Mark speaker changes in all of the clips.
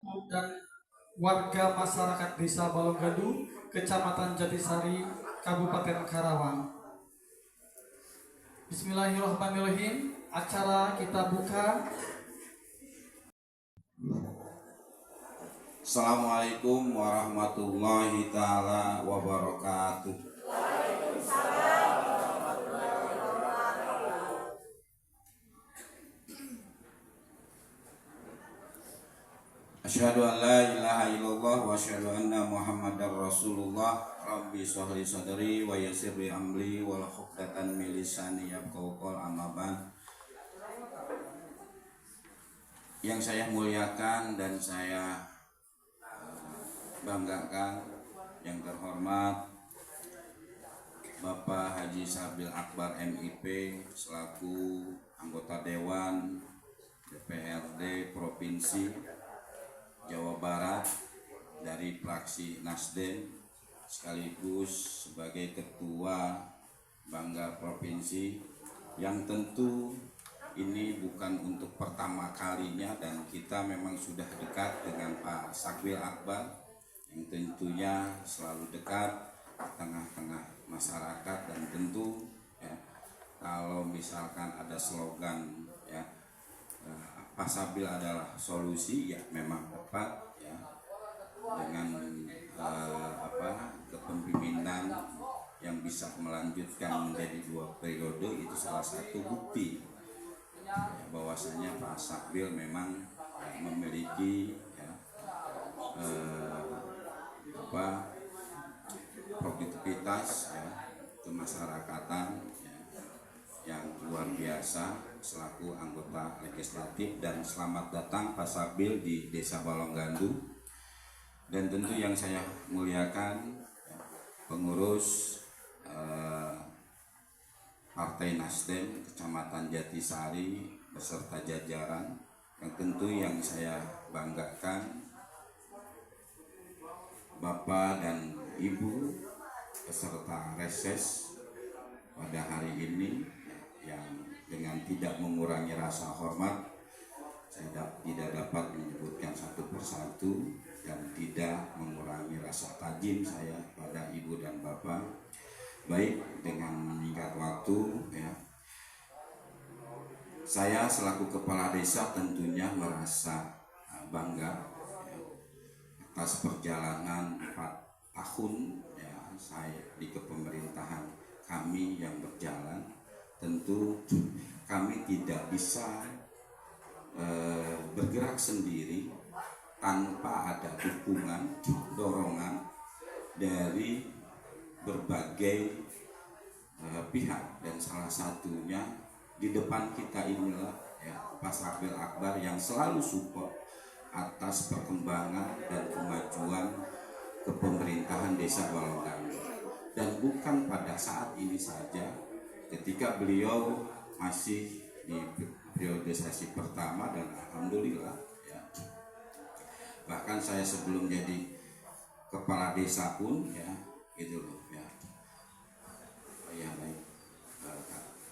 Speaker 1: dan warga masyarakat Desa Balonggadu, Kecamatan Jatisari, Kabupaten Karawang. Bismillahirrahmanirrahim. Acara kita buka.
Speaker 2: Assalamualaikum warahmatullahi ta'ala wabarakatuh. Asyhadu an la ilaha illallah wa asyhadu anna Muhammadar Rasulullah. Rabbi shrahli sadri wa yassir li amri wal 'uqdatam min lisani yafqahu qawli, amma ba'd. Yang saya muliakan dan saya banggakan, yang terhormat Bapak Haji Sabil Akbar MIP selaku anggota Dewan DPRD Provinsi Jawa Barat dari fraksi Nasdem, sekaligus sebagai Ketua Bangga Provinsi, yang tentu ini bukan untuk pertama kalinya dan kita memang sudah dekat dengan Pak Sabil Akbar yang tentunya selalu dekat di tengah-tengah masyarakat. Dan tentu ya, kalau misalkan ada slogan ya, Pak Sabil adalah solusi, ya memang tepat ya, dengan kepemimpinan yang bisa melanjutkan menjadi 2 periode, itu salah satu bukti ya, bahwasanya Pak Sabil memang memiliki ya, produktivitas ya, kemasyarakatan ya, yang luar biasa selaku anggota legislatif. Dan selamat datang Pak Sabil di Desa Balonggadu. Dan tentu yang saya muliakan ya, pengurus Partai Nasdem Kecamatan Jatisari beserta jajaran, yang tentu yang saya banggakan Bapak dan Ibu peserta reses pada hari ini, yang dengan tidak mengurangi rasa hormat saya tidak dapat menyebutkan satu persatu dan tidak mengurangi rasa tajim saya pada Ibu dan Bapak. Baik, dengan meningkat waktu ya, saya selaku kepala desa tentunya merasa bangga ya, atas perjalanan 4 tahun ya, saya di kepemerintahan kami yang berjalan. Tentu kami tidak bisa bergerak sendiri tanpa ada dukungan, dorongan dari berbagai pihak, dan salah satunya di depan kita inilah ya, Pak Sabil Akbar yang selalu support atas perkembangan dan kemajuan kepemerintahan Desa Balonggadu. Dan bukan pada saat ini saja, ketika beliau masih di periode sesi pertama, dan alhamdulillah ya, bahkan saya sebelum jadi kepala desa pun ya gitu loh ya. Ya baik,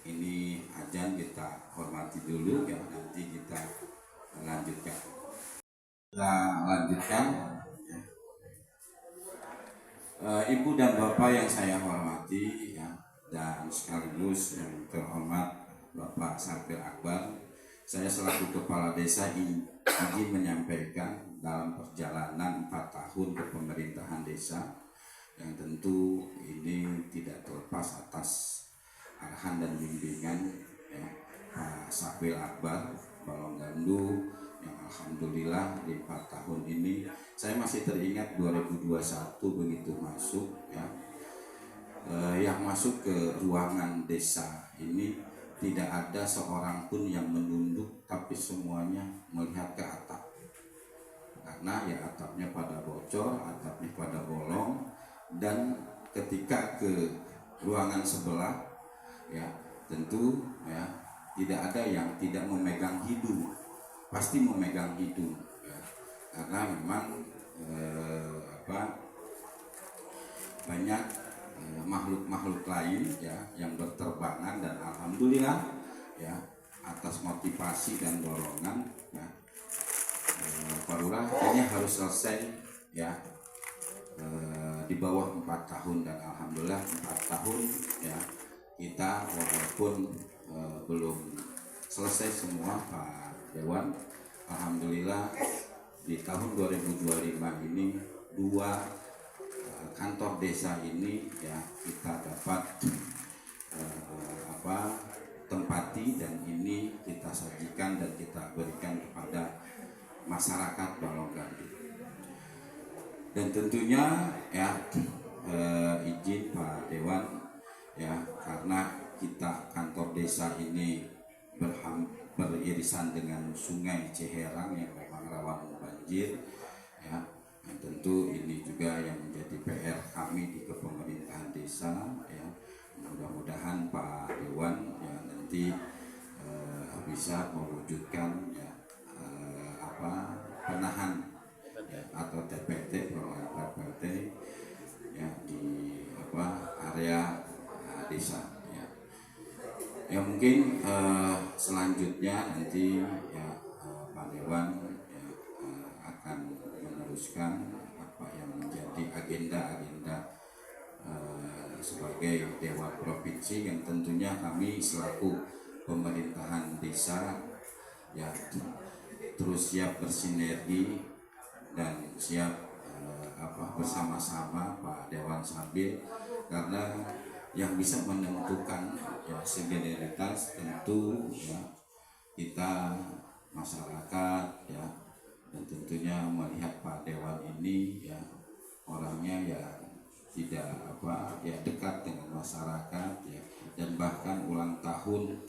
Speaker 2: ini azan kita hormati dulu ya, nanti kita lanjutkan ya. Ibu dan Bapak yang saya hormati ya, dan sekaligus yang terhormat Bapak Sabil Akbar, saya selaku kepala desa ingin menyampaikan dalam perjalanan 4 tahun kepemerintahan desa, yang tentu ini tidak terlepas atas arahan dan bimbingan ya, Pak Sabil Akbar Balonggadu, yang alhamdulillah di 4 tahun ini saya masih teringat 2021 begitu masuk ya, yang masuk ke ruangan desa ini tidak ada seorang pun yang menunduk, tapi semuanya melihat ke atap, karena ya atapnya pada bocor, atapnya pada bolong. Dan ketika ke ruangan sebelah ya, tentu ya tidak ada yang tidak memegang hidung, pasti memegang hidung ya, karena memang banyak makhluk-makhluk lain ya yang berterbangan. Dan alhamdulillah ya, atas motivasi dan dorongan ya, Pak Lurah ini harus selesai ya di bawah 4 tahun, dan alhamdulillah 4 tahun ya kita walaupun belum selesai semua Pak Dewan, alhamdulillah di tahun 2025 ini 2 kantor desa ini ya kita dapat tempati, dan ini kita sajikan dan kita berikan kepada masyarakat Balonggadu. Dan tentunya ya izin Pak Dewan ya, karena kita kantor desa ini beririsan dengan Sungai Ciherang yang memang rawan banjir ya. Dan tentu ini juga yang menjadi PR kami di kepemerintahan desa ya. Mudah-mudahan Pak Dewan ya nanti bisa mewujudkan ya penahan ya, atau TPT, perolahan TPT ya di area desa ya. Ya mungkin selanjutnya nanti ya Pak Dewan ya, akan meneruskan apa yang menjadi agenda-agenda sebagai Dewan Provinsi, yang tentunya kami selaku pemerintahan desa ya terus siap bersinergi dan siap bersama-sama Pak Dewan Sabil, karena yang bisa menentukan ya sinergitas tentu ya kita masyarakat ya, dan tentunya melihat Pak Dewan ini ya orangnya ya tidak ya dekat dengan masyarakat ya, dan bahkan ulang tahun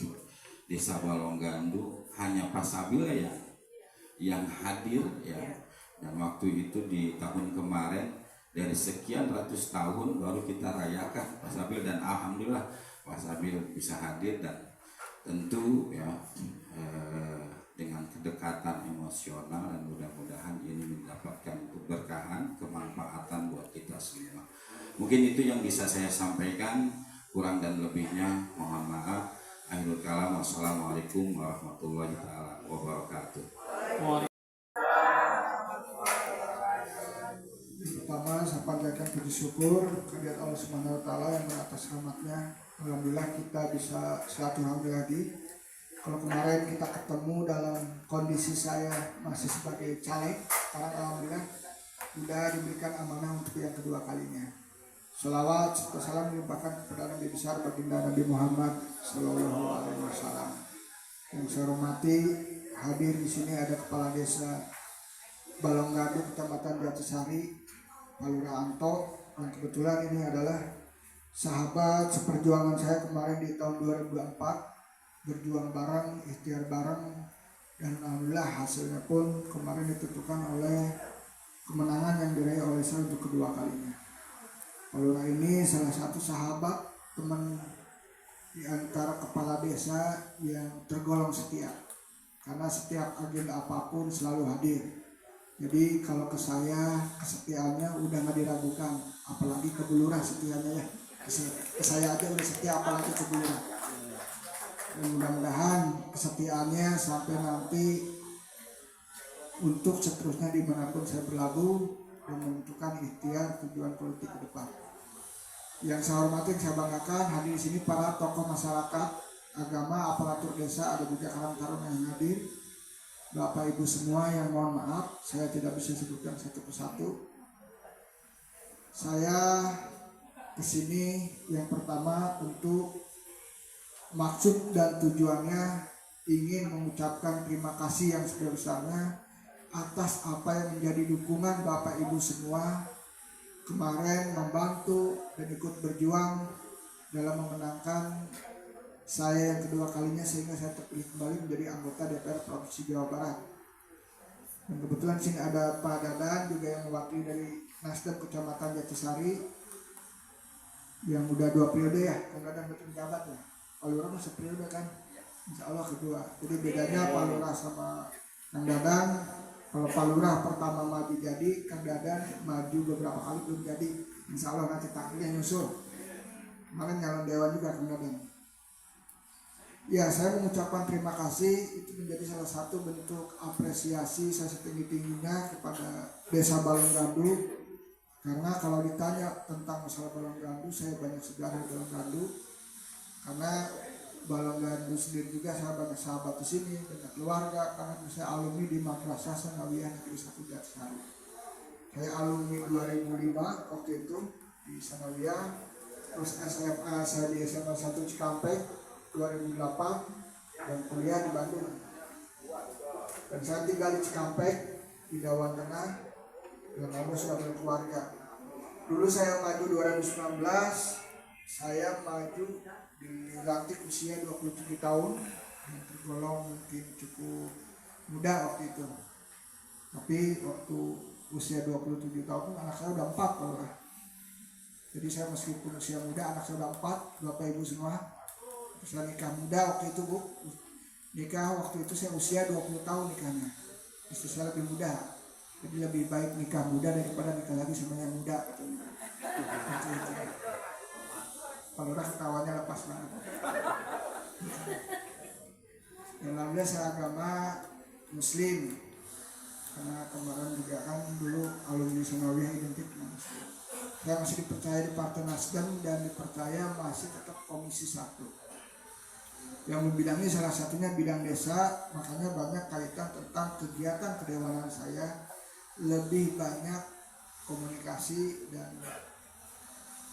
Speaker 2: Desa Balonggadu hanya Pak Sabil ya yang hadir ya, dan waktu itu di tahun kemarin dari sekian ratus tahun baru kita rayakan Pak Sabil, dan alhamdulillah Pak Sabil bisa hadir, dan tentu ya dengan kedekatan emosional, dan mudah-mudahan ini mendapatkan keberkahan, kemanfaatan buat kita semua. Mungkin itu yang bisa saya sampaikan, kurang dan lebihnya mohon maaf. Akhirul kalam, wassalamualaikum warahmatullahi wabarakatuh.
Speaker 3: Pertama, saya panjatkan puji syukur kehadirat Allah Subhanahu wa taala yang atas rahmatnya alhamdulillah kita bisa silaturahmi lagi. Kalau kemarin kita ketemu dalam kondisi saya masih sebagai caleg, sekarang alhamdulillah sudah diberikan amanah untuk yang kedua kalinya. Sholawat serta salam dilimpahkan kepada Nabi besar baginda Nabi Muhammad Sallallahu Alaihi Wasallam. Yang saya hormati, hadir di sini ada Kepala Desa Balonggadu Kecamatan Jatisari, Pak Lurah Anto, yang kebetulan ini adalah sahabat seperjuangan saya kemarin di tahun 2004, berjuang bareng, ikhtiar bareng, dan alhamdulillah hasilnya pun kemarin ditentukan oleh kemenangan yang diraih oleh saya untuk kedua kalinya. Pak Lurah ini salah satu sahabat, teman di antara kepala desa yang tergolong setia, karena setiap agenda apapun selalu hadir. Jadi kalau ke saya kesetiaannya udah nggak diragukan, apalagi ke Bu Lurah setianya ya. Ke saya aja udah setia, apalagi ke Bu Lurah. Dan mudah-mudahan kesetiaannya sampai nanti untuk seterusnya dimanapun saya berlabuh dan menentukan ikhtiar tujuan politik ke depan. Yang saya hormati, yang saya banggakan, hadir di sini para tokoh masyarakat, agama, aparatur desa, ada juga Karang Taruna yang hadir. Bapak Ibu semua yang mohon maaf, saya tidak bisa sebutkan satu persatu. Saya kesini yang pertama untuk maksud dan tujuannya ingin mengucapkan terima kasih yang sebesar-besarnya atas apa yang menjadi dukungan Bapak Ibu semua kemarin membantu dan ikut berjuang dalam memenangkan saya yang kedua kalinya, sehingga saya terpilih kembali menjadi anggota DPR Provinsi Jawa Barat. Dan kebetulan sini ada Pak Dadan juga yang mewakili dari Nasdem Kecamatan Jatisari yang udah 2 periode ya, Kang Dadan betul jabat ya. Pak Lurah masih periode kan, insya Allah kedua. Jadi bedanya Pak Lurah sama Kang Dadan, kalau Pak Lurah pertama maju jadi, Kang Dadan maju beberapa kali belum jadi. Insya Allah nanti takdirnya nyusul. Kemarin nyalon dewan juga Kang Dadan. Ya, saya mengucapkan terima kasih. Itu menjadi salah satu bentuk apresiasi saya setinggi-tingginya kepada Desa Balonggandu. Karena kalau ditanya tentang masalah Balonggandu, saya banyak sejarah di Balonggandu. Karena Balonggandu sendiri juga saya banyak sahabat di sini, banyak keluarga. Karena saya alumni di Madrasah Sanawiyah Negeri 1 Jatisari. Saya alumni 2005 waktu itu di Sanawiyah. Terus SMA saya di SMA 1 Cikampek 2008 dan kuliah di Bandung. Dan saya tinggal di Cikampek di Dawan Tengah dan lalu sudah berkeluarga. Dulu saya maju 2019, saya maju dilantik usia 27 tahun, yang tergolong mungkin cukup muda waktu itu. Tapi waktu usia 27 tahun anak saya udah 4 kalau lah. Jadi saya meskipun usia muda, anak saya udah 4, Bapak Ibu semua. Saya nikah muda waktu itu, Bu. Nikah waktu itu saya usia 20 tahun nikahnya. Istri saya lebih muda. Jadi lebih baik nikah muda daripada nikah lagi sama yang muda. Kalau udah ketawanya lepas banget. Yang lainnya saya agama Muslim. Karena kemarin juga kan dulu alumni Sanawiyah identik dengan Muslim. Saya masih dipercaya di Partai Nasdem dan dipercaya masih tetap Komisi 1. Yang membidangi salah satunya bidang desa, makanya banyak kaitan tentang kegiatan kedewanan saya, lebih banyak komunikasi dan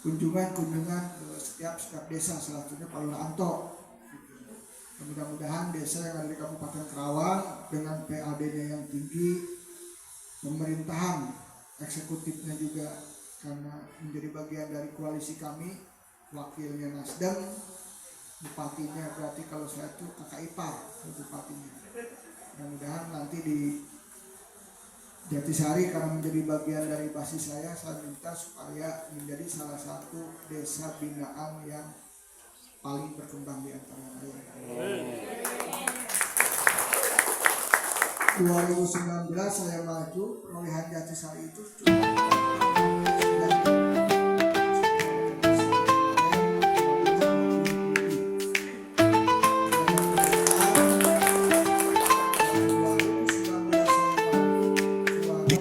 Speaker 3: kunjungan ke setiap desa, salah satunya Palura Anto. Mudah-mudahan desa yang ada di Kabupaten Karawang dengan PAD-nya yang tinggi, pemerintahan eksekutifnya juga karena menjadi bagian dari koalisi kami, wakilnya Nasdem, bupatinya berarti kalau saya itu kakak ipar bupatinya. Mudah-mudahan nanti di Jatisari karena menjadi bagian dari basis saya minta supaya menjadi salah satu desa binaan yang paling berkembang di antara lain. 2019 saya maju, perolehan Jatisari itu cuma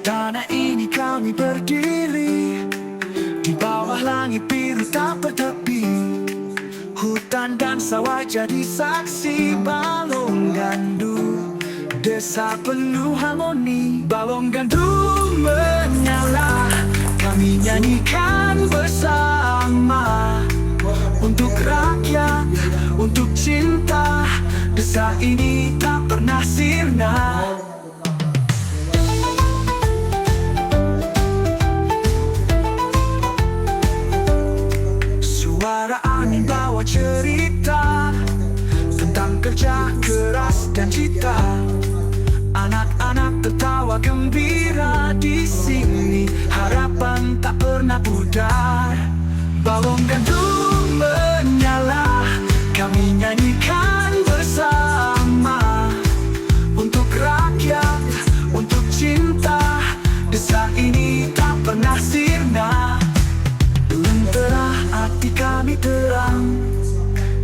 Speaker 4: tanah ini kami berdiri, di bawah langit biru tak bertepi. Hutan dan sawah jadi saksi Balonggandu, desa penuh harmoni. Balonggandu menyala, kami nyanyikan bersama. Untuk rakyat, untuk cinta, desa ini tak pernah sirna. Suara angin bawa cerita tentang kerja keras dan cita. Anak-anak tertawa gembira di sini, harapan tak pernah pudar. Balonggandu menyala, kami nyanyikan bersama. Untuk rakyat, untuk cinta, desa ini tak pernah sirna. Lentera hati kami terang,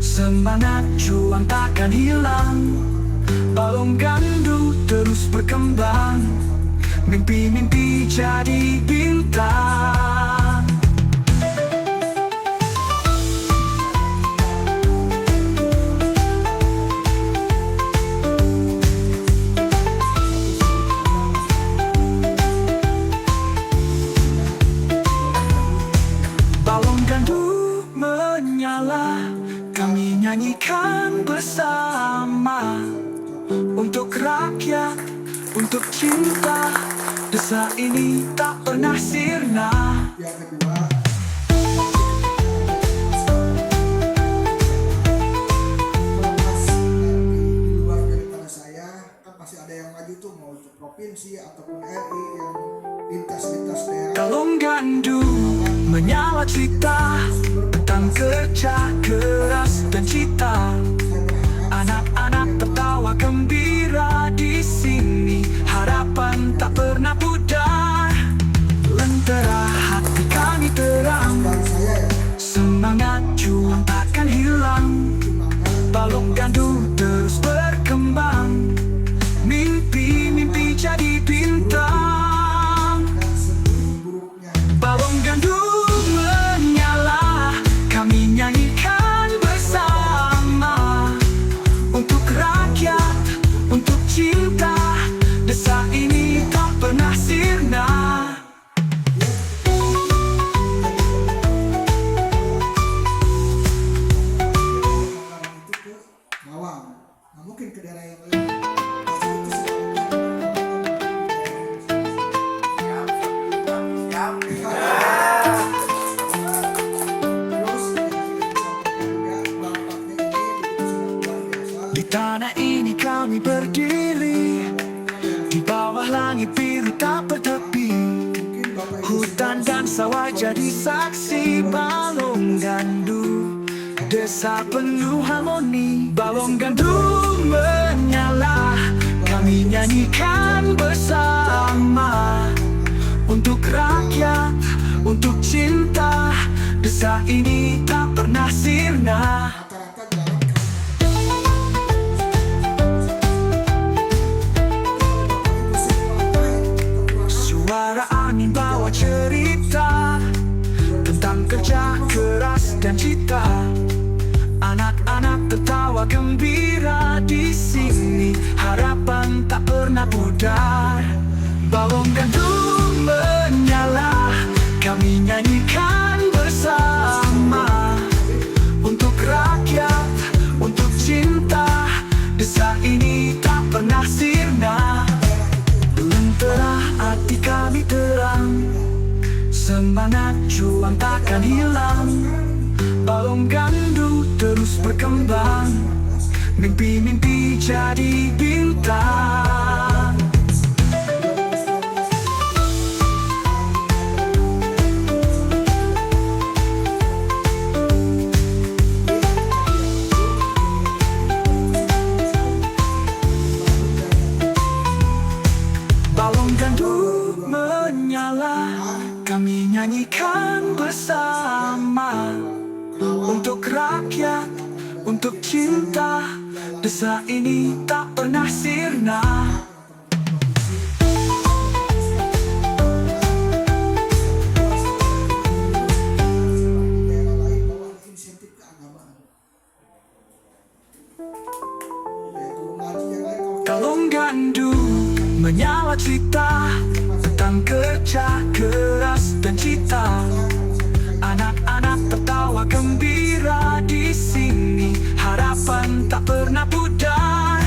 Speaker 4: semangat juang takkan hilang. Balonggandu terus berkembang, mimpi-mimpi jadi bintang. Balonggandu menyala, kami nyanyikan bersama. Untuk rakyat, untuk cinta, desa ini tak pernah sirna.
Speaker 3: yang kedua, di luar daripada saya kan pasti ada yang maju tuh, mau itu provinsi ataupun RI yang lintas-lintas daerah.
Speaker 4: Balonggandu menyala cita tentang kerja keras dan cita. Anak-anak tertawa gembira di sini, harapan tak pernah pudar. Lentera hati kami terang,
Speaker 3: Dan saya ya,
Speaker 4: semangat juang takkan hilang. Balonggandu tanah ini kami berdiri, di bawah langit biru tak bertepi. Hutan dan sawah jadi saksi Balongandu, desa penuh harmoni. Balongandu menyala, kami nyanyikan bersama. Untuk rakyat, untuk cinta, desa ini tak pernah sirna. Suara angin bawa cerita tentang kerja keras dan cita. Anak-anak tertawa gembira di sini, harapan tak pernah pudar. Balongandu menyala, kami nyanyikan bersama. Untuk rakyat, untuk cinta, desa ini tak pernah sirna. Lentera hati kami terang, semangat juang takkan hilang. Balongandu terus berkembang, mimpi-mimpi jadi bintang. Balongandu menyala, kami nyanyikan bersama. Untuk rakyat, untuk cinta, desa ini tak pernah sirna. Balongandu menyala cita tentang kerja keras dan cita. Anak-anak tertawa gembira di sini, harapan tak pernah pudar.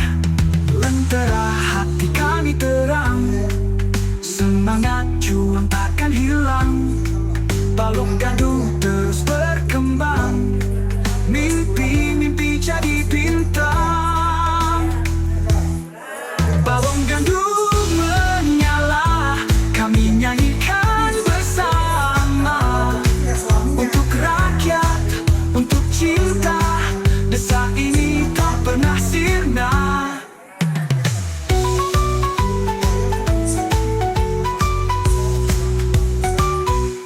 Speaker 4: Lentera hati kami terang, semangat juang takkan hilang. Balongandu terus berkembang, mimpi-mimpi jadi bintang. Balongandu menyala, kami nyanyikan bersama. Untuk rakyat, untuk cinta, desa ini tak pernah sirna.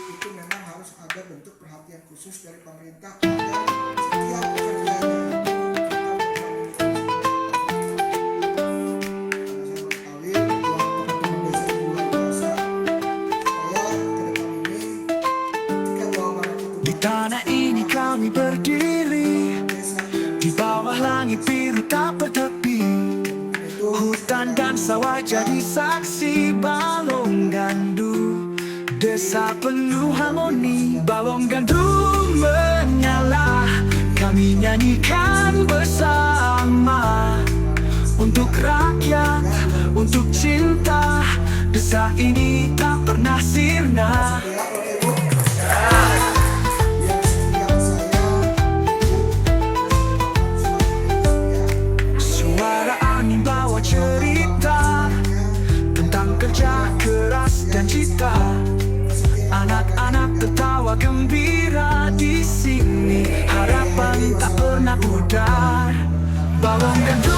Speaker 3: Itu memang harus ada bentuk perhatian khusus dari pemerintah agar setiap pekerjaannya
Speaker 4: Di tanah ini kami berdiri, di bawah langit biru tak bertepi. Hutan dan sawah jadi saksi Balongandu, desa penuh harmoni. Balongandu menyala, kami nyanyikan bersama. Untuk rakyat, untuk cinta, desa ini tak pernah sirna. Suara angin bawa cerita tentang kerja keras dan cita. Anak-anak tertawa gembira di sini, harapan tak pernah pudar. Balongandu